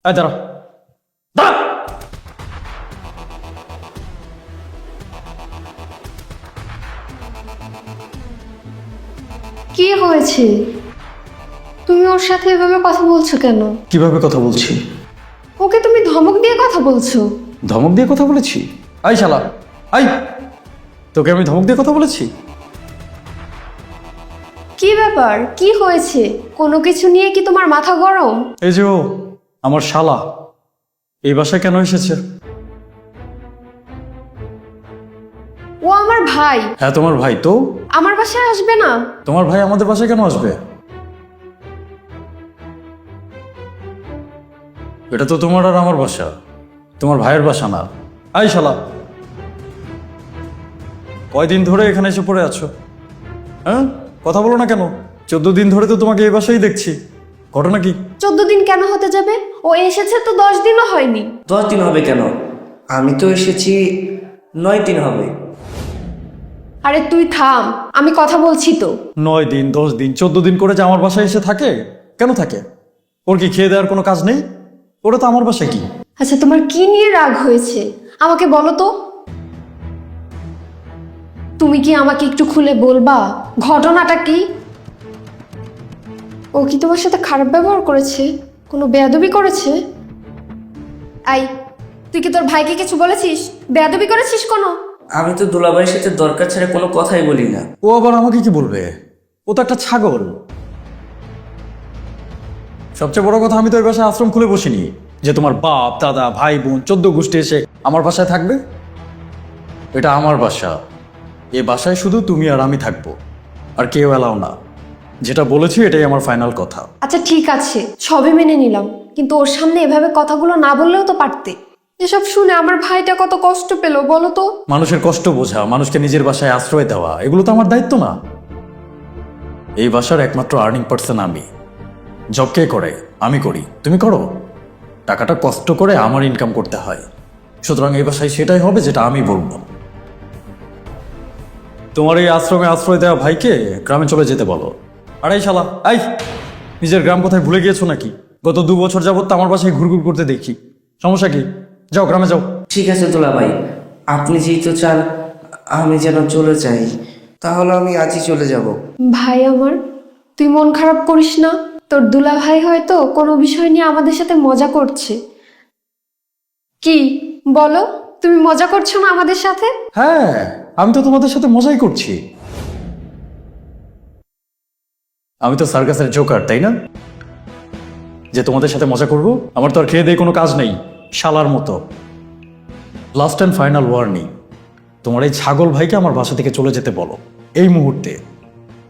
এই দাঁড়া, দাঁড়া। কি হয়েছে? তুমি ওর সাথে এভাবে কথা বলছো কেন? কিভাবে কথা বলছি? ওকে তুমি ধমক দিয়ে কথা বলছো? ধমক দিয়ে কথা বলেছি? আই শালা, আই, তোকে আমি ধমক দিয়ে কথা বলেছি? কি ব্যাপার, কি হয়েছে? কোনো কিছু নিয়ে কি তোমার মাথা গরম? এই যে ও আমার শালা এই বাসায় কেন এসেছে? ও আমার ভাই। হ্যাঁ তোমার ভাই তো। আমার বাসায় আসবে না? তোমার ভাই আমাদের বাসায় কেন আসবে? এটা তো তোমার আর আমার বাসা, তোমার ভাইয়ের বাসা না। আই শালা, কয়দিন ধরে এখানে এসে পড়ে আছো? হ্যাঁ, কথা বলো না কেন? 14 দিন ধরে তো তোমাকে এই বাসায় দেখছি, ঘটনা কি? 14 দিন কেন হতে যাবে? ও এসেছে তো 10 দিনও হয়নি। 10 দিন হবে কেন? আমি তো এসেছি 9 দিন হবে। আরে তুই থাম, আমি কথা বলছি তো। 9 দিন, 10 দিন, 14 দিন করে যে আমার বাসায় এসে থাকে, কেন থাকে? ওর কি খেয়ে দেওয়ার কোনো কাজ নেই? ওরা তো আমার বাসায় কি? আচ্ছা, তোমার কি নিয়ে রাগ হয়েছে আমাকে বলো তো। তুমি কি আমাকে একটু খুলে বলবা ঘটনাটা কি? ও কি তোমার সাথে খারাপ ব্যবহার করেছে? কোনো বেয়াদবি করেছে? আই, তুই কি তোর ভাইকে কিছু বলেছিস? বেয়াদবি করেছিস কোনো? আমি তো দুলাভাইয়ের সাথে দরকার ছাড়া কোনো কথাই বলি না। ও আবার আমাকে কি বলবে? ও তো একটা ছাগল। সবচেয়ে বড় কথা, আমি তো এই বাসায় আশ্রম খুলে বসিনি যে তোমার বাপ দাদা ভাই বোন 14 গোষ্ঠী এসে আমার বাসায় থাকবে। এটা আমার বাসা, এ বাসায় শুধু তুমি আর আমি থাকবো, আর কেউ এলাও না। যেটা বলেছি এটাই আমার ফাইনাল কথা। আচ্ছা ঠিক আছে, সবে মেনে নিলাম, কিন্তু ওর সামনে এভাবে কথাগুলো না বললেও তো পারতে। এসব শুনে আমার ভাইটা কত কষ্ট পেল বলো তো। মানুষের কষ্ট বোঝা, মানুষকে নিজের বাসায় আশ্রয় দেওয়া, এগুলো তো আমার দায়িত্ব না? এই বাসার একমাত্র আর্নিং পার্সন আমি। জব কে করে? আমি করি, তুমি করো। টাকাটা কষ্ট করে আমার ইনকাম করতে হয়, সুতরাং এই বাসায় সেটাই হবে যেটা আমি বলবো। তোমার এই আশ্রমে আশ্রয় দেওয়া ভাইকে গ্রামে চলে যেতে বলো। আর এই শালা, এই, নিজের গ্রাম কোথায় ভুলে গিয়েছো নাকি? গত 2 বছর যাবত তো আমার বাসায় ঘুরঘুর করতে দেখি, সমস্যা কি? যাও গ্রামে যাও। ঠিক আছে দুলাভাই, আপনি যেহেতু চান আমি যেন চলে যাই, তাহলে আমি আজই চলে যাব। ভাই আমার, তুই মন খারাপ করিস না। তোর দুলা ভাই হয়তো কোনো বিষয় নিয়ে আমাদের সাথে মজা করছে। কি বলো, তুমি মজা করছো না আমাদের সাথে? হ্যাঁ, আমি তো তোমাদের সাথে মজাই করছি। আমি তো সার্কাসের জোকার, তাই না? যে তোমাদের সাথে মজা করব? আমার তো আর খেয়ে দিয়ে কোনো কাজ নেই, শালার মতো। লাস্ট অ্যান্ড ফাইনাল ওয়ার্নিং, তোমার এই ছাগল ভাইকে আমার বাসা থেকে চলে যেতে বলো এই মুহূর্তে,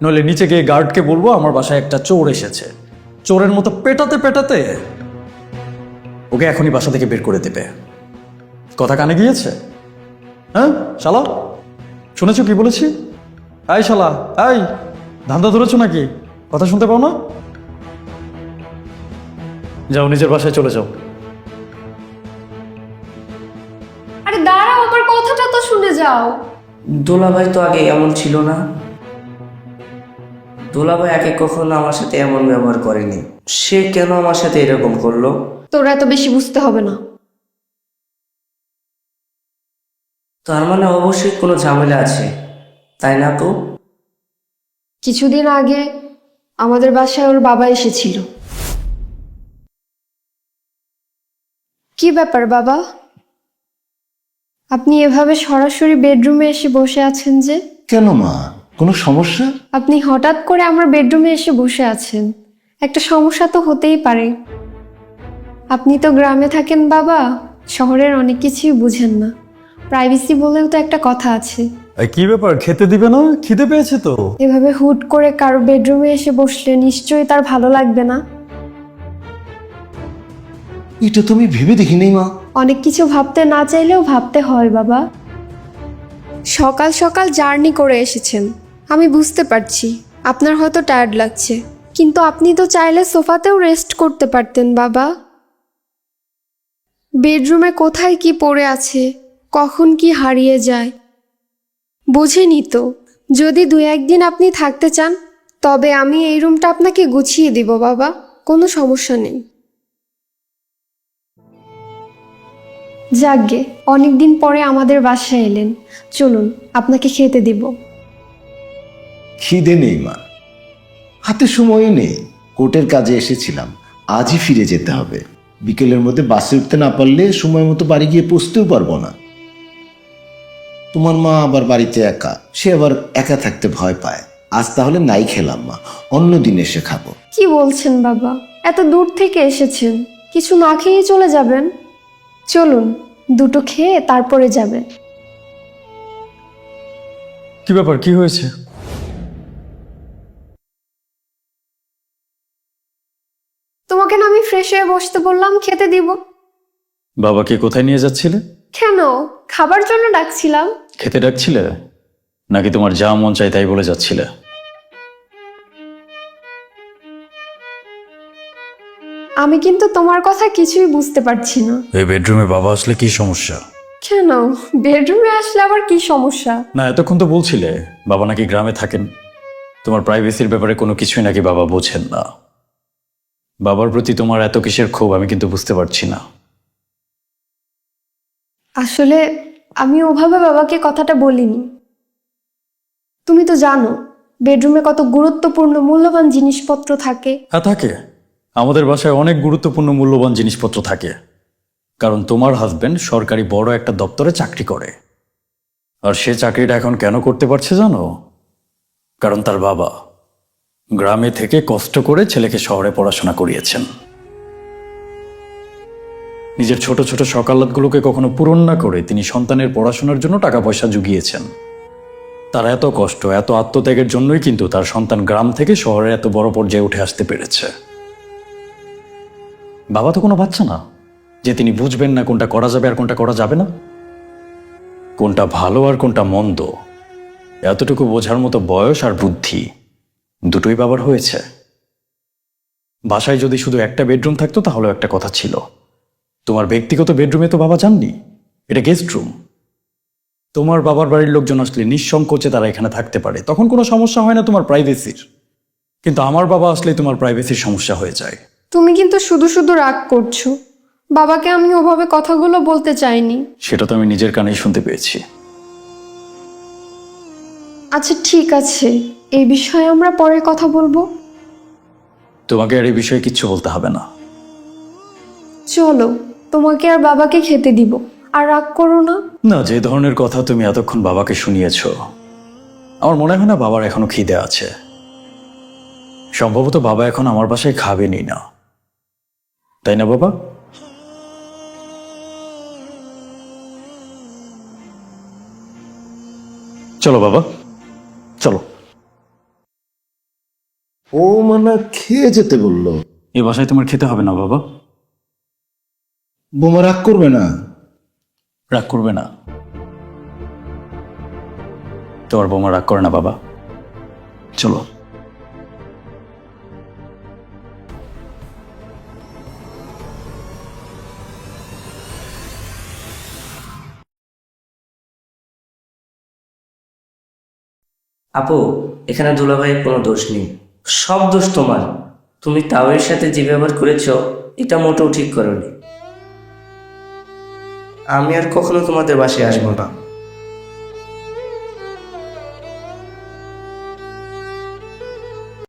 নইলে নিচে গিয়ে গার্ডকে বলবো আমার বাসায় একটা চোর এসেছে। চোরের মতো পেটাতে পেটাতে ওকে এখনই বাসা থেকে বের করে দেবে। কথা কানে গিয়েছে? হ্যাঁ শালা, শুনেছো কি বলেছি? এই শালা, এই, ধান্দা ধরেছো নাকি? কথা শুনতে পাও না? যাও নিজের বাসায় চলে যাও। আরে দাঁড়াও, আমার কথাটা তো শুনে যাও। দুলাভাই তো আগে এমন ছিল না। দুলাভাই আগে কখনো আমার সাথে এমন ব্যবহার করেনি। সে কেন আমার সাথে এরকম করলো? তোরা এত বেশি বুঝতে হবে না। তার মানে অবশ্যই কোনো ঝামেলা আছে, তাই না তো? কিছুদিন আগে আমাদের বাসায় ওর বাবা এসেছিল। কি ব্যাপার বাবা, আপনি এভাবে সরাসরি বেডরুমে এসে বসে আছেন যে? কেন মা, কোনো সমস্যা? আপনি হঠাৎ করে আমার বেডরুমে এসে বসে আছেন, একটা সমস্যা তো হতেই পারে। আপনি তো গ্রামে থাকেন বাবা, শহরের অনেক কিছুই বুঝেন না। প্রাইভেসি বলেও তো একটা কথা আছে। এই কি ব্যাপার, খেতে দিবে না? খিদে পেয়েছে তো। এভাবে হুট করে কারো বেডরুমে এসে বসলে নিশ্চয়ই তার ভালো লাগবে না। এটা তুমি ভেবে দেখিনি মা। অনেক কিছু ভাবতে না চাইলেও ভাবতে হয় বাবা। সকাল সকাল জার্নি করে এসেছেন, আমি বুঝতে পারছি আপনার হয়তো টায়ার্ড লাগছে, কিন্তু আপনি তো চাইলে সোফাতেও রেস্ট করতে পারতেন বাবা। বেডরুমে কোথায় কি পড়ে আছে, কখন কি হারিয়ে যায় বুঝিনি তো। যদি 2-1 দিন আপনি থাকতে চান তবে আমি এই রুমটা আপনাকে গুছিয়ে দিব বাবা, কোনো সমস্যা নেই। যাকগে, অনেকদিন পরে আমাদের বাসায় এলেন, চলুন আপনাকে খেতে দিব। খিদে নেই মা, হাতে সময়ও নেই। কোর্টের কাজে এসেছিলাম, আজই ফিরে যেতে হবে। বিকেলের মধ্যে বাসে উঠতে না পারলে সময় মতো বাড়ি গিয়ে পৌঁছতেও পারবো না। তোমার মা আবার বাড়িতে একা, সে আবার একা থাকতে ভয় পায়। আজ তাহলে নাই খেলাম মা, অন্য দিন এসে খাবো। কি বলছেন বাবা, এত দূর থেকে এসেছেন, কিছু না খেয়েই চলে যাবেন? চলুন, দুটো খেয়ে তারপরে যাবেন। কি ব্যাপার, কি হয়েছে? তোমাকে না আমি ফ্রেশ হয়ে বসতে বললাম, খেতে দিব। বাবাকে কোথায় নিয়ে যাচ্ছিলে? কেন, খাবার জন্য ডাকছিলাম। খেতে ডাকছিলে নাকি তোমার যা মন চাই তাই বলে যাচ্ছিলে? আমি কিন্তু তোমার কথা কিছুই বুঝতে পারছি না। এই বেডরুমে বাবা আসলে কি সমস্যা? কেন, বেডরুমে আসলে আবার কি সমস্যা? না, এতক্ষণ তো বলছিলে বাবা নাকি গ্রামে থাকেন, তোমার প্রাইভেসির ব্যাপারে কোনো কিছুই নাকি বাবা বোঝেন না। বাবার প্রতি তোমার এত কিসের ক্ষোভ আমি কিন্তু বুঝতে পারছি না। আসলে আমি ওভাবে বাবাকে কথাটা বলিনি। তুমি তো জানো বেডরুমে কত গুরুত্বপূর্ণ মূল্যবান জিনিসপত্র থাকে। হ্যাঁ থাকে, আমাদের বাসায় অনেক গুরুত্বপূর্ণ মূল্যবান জিনিসপত্র থাকে, কারণ তোমার হাজবেন্ড সরকারি বড় একটা দপ্তরে চাকরি করে। আর সে চাকরিটা এখন কেন করতে পারছে জানো? কারণ তার বাবা গ্রামে থেকে কষ্ট করে ছেলেকে শহরে পড়াশোনা করিয়েছেন। নিজের ছোট ছোট সকালাতগুলোকে কখনো পূরণ না করে তিনি সন্তানের পড়াশোনার জন্য টাকা পয়সা জুগিয়েছেন। তার এত কষ্ট, এত আত্মত্যাগের জন্যই কিন্তু তার সন্তান গ্রাম থেকে শহরে এত বড় পর্যায়ে উঠে আসতে পেরেছে। বাবা তো কোনো বাচ্চা না যে তিনি বুঝবেন না কোনটা করা যাবে আর কোনটা করা যাবে না, কোনটা ভালো আর কোনটা মন্দ। এতটুকু বোঝার মতো বয়স আর বুদ্ধি দুটোই বাবার হয়েছে। বাসায় যদি শুধু একটা বেডরুম থাকতো তাহলেও একটা কথা ছিল। তোমার ব্যক্তিগত বেডরুমে তো বাবা যাননি, এটা গেস্ট রুম। তোমার বাবার বাড়ির লোকজন আসলে নিঃসংকোচে তারা এখানে থাকতে পারে, তখন কোনো সমস্যা হয় না তোমার প্রাইভেসির। কিন্তু আমার বাবা আসলে তোমার প্রাইভেসির সমস্যা হয়ে যায়। তুমি কিন্তু শুধু শুধু রাগ করছো। বাবাকে আমি ওভাবে কথাগুলো বলতে চাইনি। সেটা তো আমি নিজের কানেই শুনতে পেয়েছি। আচ্ছা ঠিক আছে, এই বিষয়ে আমরা পরে কথা বলবো। তোমাকে আর এই বিষয়ে কিচ্ছু বলতে হবে না। চলো, তোমাকে আর বাবাকে খেতে দিব। আর রাগ করো না। না, যে ধরনের কথা তুমি এতক্ষণ বাবাকে শুনিয়েছ, আমার মনে হয় না বাবার এখনো খিদে আছে। সম্ভবত বাবা এখন আমার বাসায় খাবেনই না, তাই না বাবা? চলো বাবা, চলো। ও মানে খেয়ে যেতে বললো। এ বাসায় তোমার খেতে হবে না বাবা। বোমা রাগ করবে না? রাগ করবে না? তোমার বৌমা রাগ করে না বাবা, চলো। আপু, এখানে দুলাভাইয়ের কোনো দোষ নেই, সব দোষ তোমার। তুমি তাওয়ের সাথে যে ব্যবহার করেছো এটা মোটেও ঠিক করোনি। আমি আর কখনো তোমাদের বাসায় আসবো না।